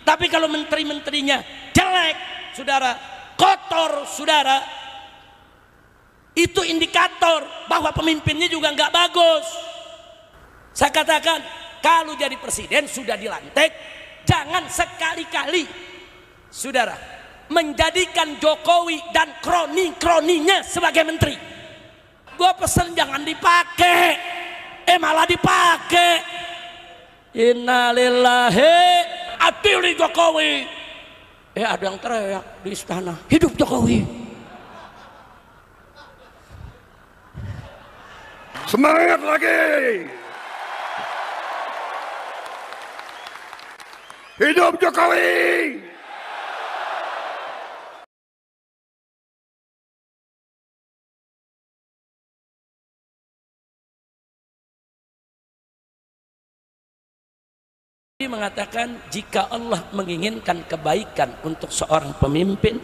Tapi kalau menteri-menterinya jelek, saudara, kotor, saudara, itu indikator bahwa pemimpinnya juga nggak bagus. Saya katakan, kalau jadi presiden sudah dilantik, jangan sekali-kali, saudara, menjadikan Jokowi dan kroni-kroninya sebagai menteri. Gua pesen jangan dipakai, malah dipakai. Innalillahi, adili Jokowi. Ada yang teriak di istana, hidup Jokowi. Semangat lagi. Hidup Jokowi. Dia mengatakan jika Allah menginginkan kebaikan untuk seorang pemimpin,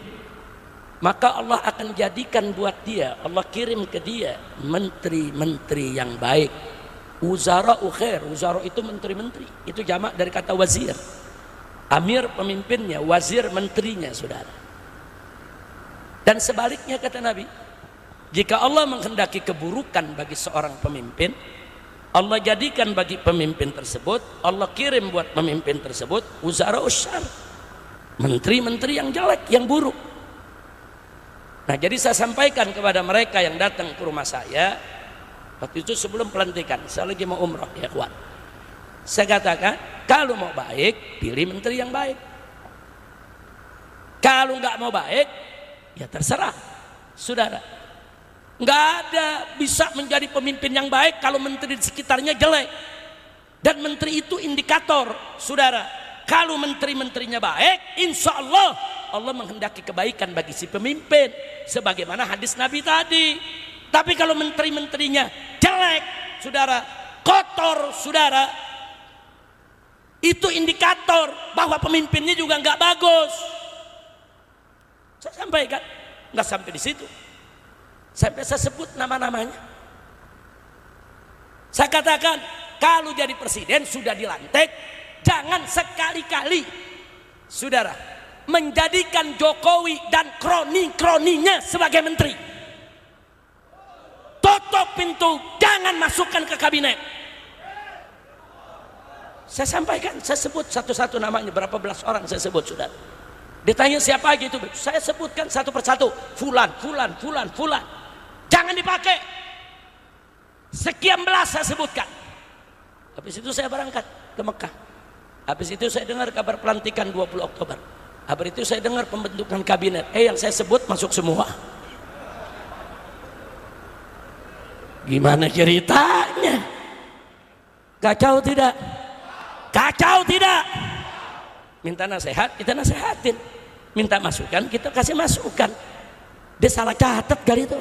maka Allah akan jadikan buat dia, Allah kirim ke dia menteri-menteri yang baik. Uzara'u khair, uzara itu menteri-menteri, itu jamak dari kata wazir. Amir pemimpinnya, wazir menterinya, saudara. Dan sebaliknya kata Nabi, jika Allah menghendaki keburukan bagi seorang pemimpin, Allah jadikan bagi pemimpin tersebut, Allah kirim buat pemimpin tersebut uzara'u syarr, menteri-menteri yang jelek, yang buruk. Nah, jadi saya sampaikan kepada mereka yang datang ke rumah saya waktu itu sebelum pelantikan, saya lagi mau umrah, ya kawan. Saya katakan, kalau mau baik, pilih menteri yang baik. Kalau nggak mau baik, ya terserah, saudara. Nggak ada bisa menjadi pemimpin yang baik kalau menteri di sekitarnya jelek. Dan menteri itu indikator, saudara. Kalau menteri-menterinya baik, insya Allah Allah menghendaki kebaikan bagi si pemimpin, sebagaimana hadis Nabi tadi. Tapi kalau menteri-menterinya jelek, saudara, kotor, saudara, itu indikator bahwa pemimpinnya juga nggak bagus. Saya sampaikan, nggak sampai di situ, sampai saya sebut nama-namanya. Saya katakan, kalau jadi presiden sudah dilantik, jangan sekali-kali, saudara, menjadikan Jokowi dan kroni-kroninya sebagai menteri. Tutup pintu, jangan masukkan ke kabinet. Saya sampaikan, saya sebut satu-satu namanya, berapa belas orang saya sebut, saudara. Ditanya siapa aja itu, saya sebutkan satu persatu, fulan, fulan, fulan, fulan. Jangan dipakai. Sekian belas saya sebutkan. Habis itu saya berangkat ke Mekah. Habis itu saya dengar kabar pelantikan 20 Oktober. Habis itu saya dengar pembentukan kabinet. Yang saya sebut masuk semua. Gimana ceritanya? Kacau tidak? Kacau tidak? Minta nasihat, kita nasihatin. Minta masukan, kita kasih masukan. Dia salah catat kali itu.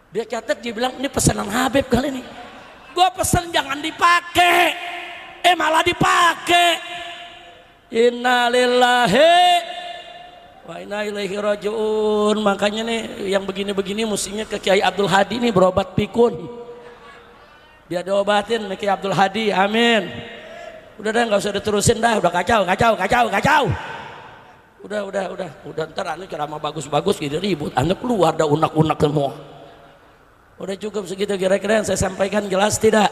Dia catat, dia bilang ini pesanan Habib kali ini. Gua pesan jangan dipakai, malah dipakai. Innalillahi wa inna ilaihi rajiun. Makanya nih yang begini-begini mestinya ke Kiai Abdul Hadi nih berobat pikun. Dia diobatin ke Kiai Abdul Hadi, amin. Udah dah, nggak usah diterusin dah, udah kacau, kacau, kacau, kacau. Udah ntar anu ceramah bagus-bagus gitu ribut, anu keluar dah unak-unak semua. Udah cukup segitu kira-kira yang saya sampaikan, jelas tidak?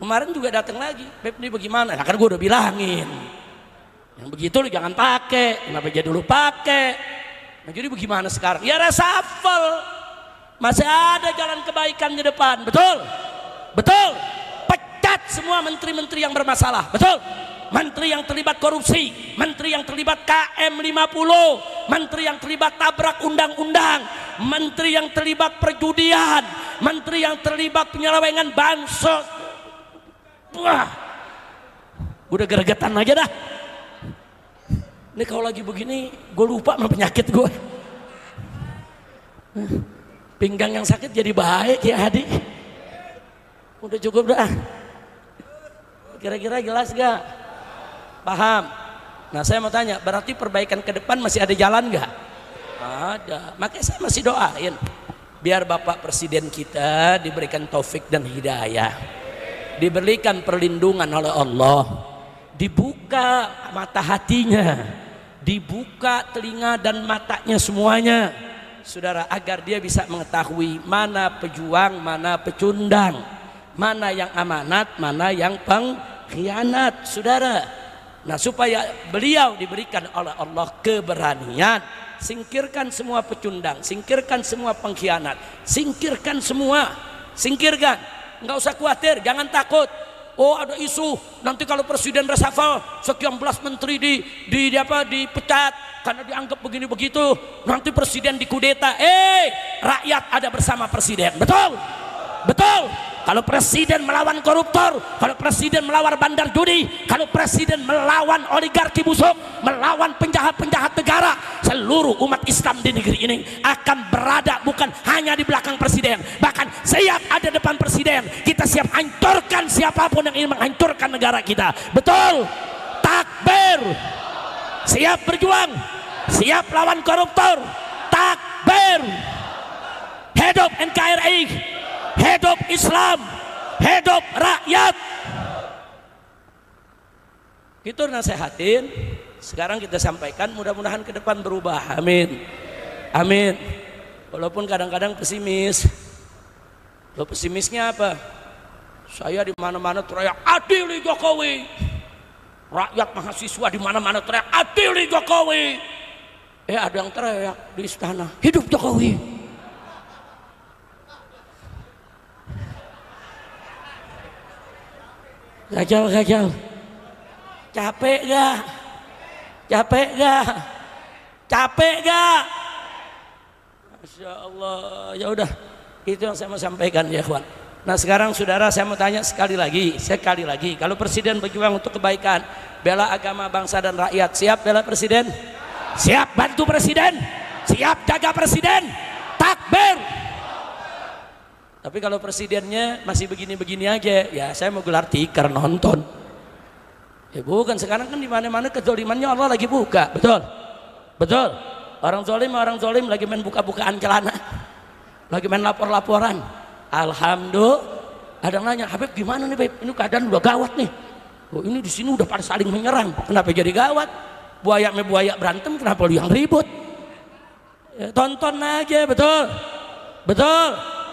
Kemarin juga datang lagi, Beb ini bagaimana? Nah, kan gue udah bilangin, yang begitu lu jangan pakai, kenapa jadi lu pakai? Nah jadi bagaimana sekarang? Ya reshuffle, masih ada jalan kebaikan di depan, betul? Betul? Pecat semua menteri-menteri yang bermasalah, betul? Menteri yang terlibat korupsi, menteri yang terlibat KM50, menteri yang terlibat tabrak undang-undang, menteri yang terlibat perjudian, menteri yang terlibat penyelewengan bansos. Wah, udah gregetan aja dah. Ini kalau lagi begini, gue lupa sama penyakit gue. Pinggang yang sakit jadi baik ya Hadi. Udah cukup dah. Kira-kira jelas gak? Paham? Nah saya mau tanya, berarti perbaikan ke depan masih ada jalan gak? Ada. Makanya saya masih doain biar Bapak Presiden kita diberikan taufik dan hidayah, diberikan perlindungan oleh Allah, dibuka mata hatinya, dibuka telinga dan matanya semuanya, saudara, agar dia bisa mengetahui mana pejuang, mana pecundang, mana yang amanat, mana yang pengkhianat, saudara. Nah, supaya beliau diberikan oleh Allah keberanian, singkirkan semua pecundang, singkirkan semua pengkhianat, singkirkan semua, singkirkan. Nggak usah khawatir, jangan takut. Oh, ada isu nanti kalau presiden reshuffle sekian belas menteri dipecat karena dianggap begini begitu, nanti presiden dikudeta. Rakyat ada bersama presiden, betul? Betul. Kalau presiden melawan koruptor, kalau presiden melawan bandar judi, kalau presiden melawan oligarki busuk, melawan penjahat-penjahat negara, seluruh umat Islam di negeri ini akan berada bukan hanya di belakang presiden, bahkan siap ada depan presiden. Kita siap hancurkan siapapun yang ingin menghancurkan negara kita. Betul? Takbir. Siap berjuang, siap lawan koruptor. Takbir. Hidup NKRI, hidup Islam, hidup rakyat. Itu nasehatin. Sekarang kita sampaikan, mudah-mudahan ke depan berubah. Amin. Amin. Walaupun kadang-kadang pesimis. Lo pesimisnya apa? Saya di mana-mana teriak adili Jokowi. Rakyat mahasiswa di mana-mana teriak adili Jokowi. Ada yang teriak di istana, hidup Jokowi. Gajal. Capek gak? Capek gak? Capek gak? Masya Allah. Ya udah, itu yang saya mau sampaikan ya kawan. Nah sekarang saudara, saya mau tanya sekali lagi. Kalau presiden berjuang untuk kebaikan, bela agama, bangsa dan rakyat, siap bela presiden? Siap bantu presiden? Siap jaga presiden? Takbir. Tapi kalau presidennya masih begini-begini aja, ya saya mau gelar tikar nonton. Ya bukan, sekarang kan di mana-mana kezalimannya Allah lagi buka, betul? Betul. Orang zolim lagi main buka-bukaan celana, lagi main lapor-laporan. Alhamdulillah. Ada yang nanya, Habib gimana nih Beb? Ini keadaan udah gawat nih. Oh, ini di sini udah pada saling menyerang. Kenapa jadi gawat? Buaya sama buaya berantem, kenapa lu yang ribut? Ya, tonton aja, betul? Betul.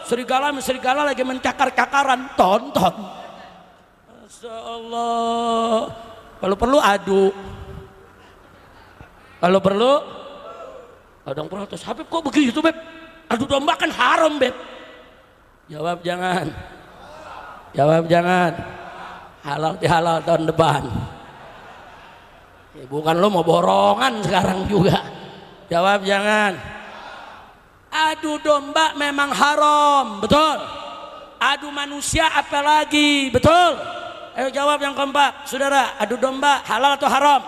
Serigala lagi mencakar-cakaran, tonton. Masya Allah. Kalau perlu adu. Kalau perlu ada yang protes, Habib kok begitu Beb? Adu domba kan haram Beb. Jawab jangan. Halal dihalal tahun depan. Ya, bukan lo mau borongan sekarang juga. Jawab jangan. Adu domba memang haram, betul? Adu manusia apalagi, betul? Ayo jawab yang kompak, saudara. Adu domba halal atau haram?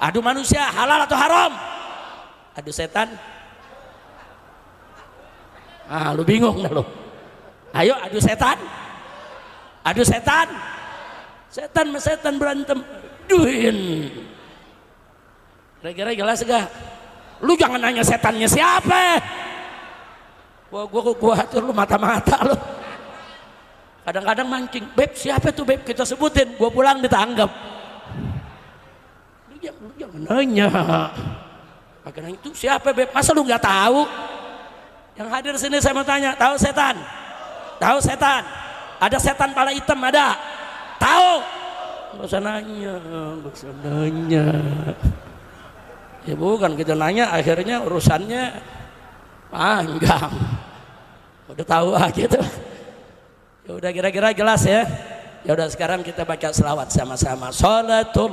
Adu manusia halal atau haram? Adu setan? Lu bingung dah lo. Ayo adu setan. Adu setan. Setan sama setan berantem. Duhin. Kira-kira jelas gak? Lu jangan nanya setannya siapa. Wah, gua atur lu mata-mata lu. Kadang-kadang mancing, Beb siapa tuh Beb? Kita sebutin, gua pulang ditanggap. Lu jangan nanya. Kadang itu siapa Beb? Masa lu nggak tahu? Yang hadir sini saya mau tanya, tahu setan? Tahu setan? Ada setan kepala hitam ada? Tahu? Nggak usah nanya. Ya bukan, kita nanya akhirnya urusannya panjang. Udah tahu aja tuh. Ya udah kira-kira jelas ya. Ya udah sekarang kita baca selawat sama-sama. Sholatul